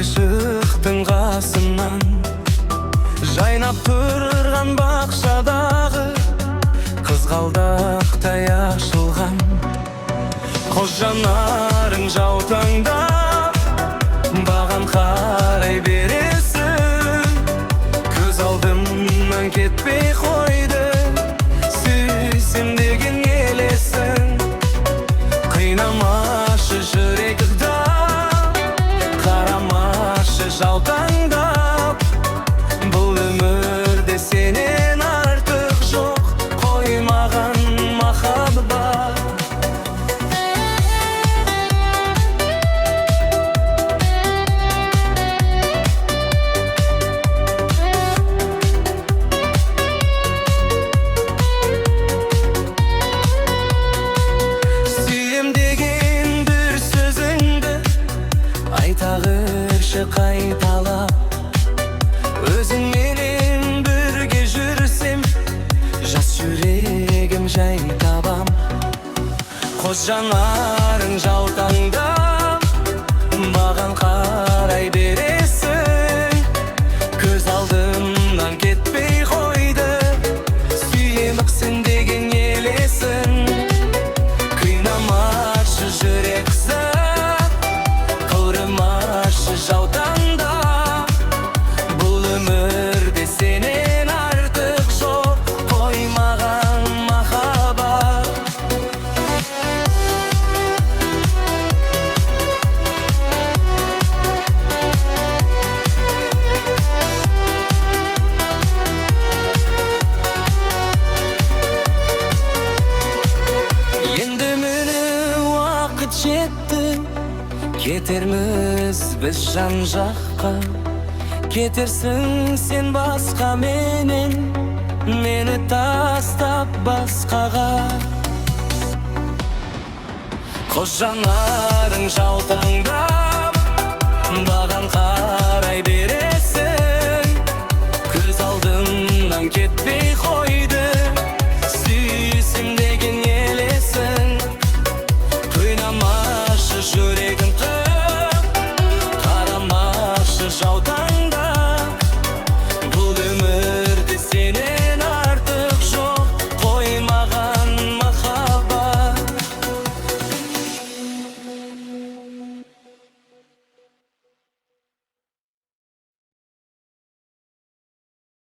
Шықтың қасымнан жайнап тұрған бақшадағы қызғалдақтай ашылған қос жанарың жаутаңдап маған қарай бересің. Көз алдымнан кетпей қойды сүйсем деген елесің. Қинамашы жүректі жаутаңдап, бұл өмірде сенен артық жоқ, қоймаған махаббат. Сүйем деген бір сөзіңді айтағыршы қайталап, өзіңменен бірге жүрсем жас жүрегім жай табам. Қос жанарың жаутаңдап маған қарай бересің. Көз алдымнан кетпей қойды сүйеміксің деген елесің. Қинамашы жүрексің, жаутаңдап, бұл өмірде сенен артық жоқ, қоймаған махаббат. Енді міне уақыт жетті, кетерміз біз жан жаққа. Кетерсің сен басқа менен, мені тастап басқаға. Қос жанарың жаутаңдап маған қарай бересің. Көз алдымнан кетпей қойды сүйсем деген елесің. Қинамашы жүрек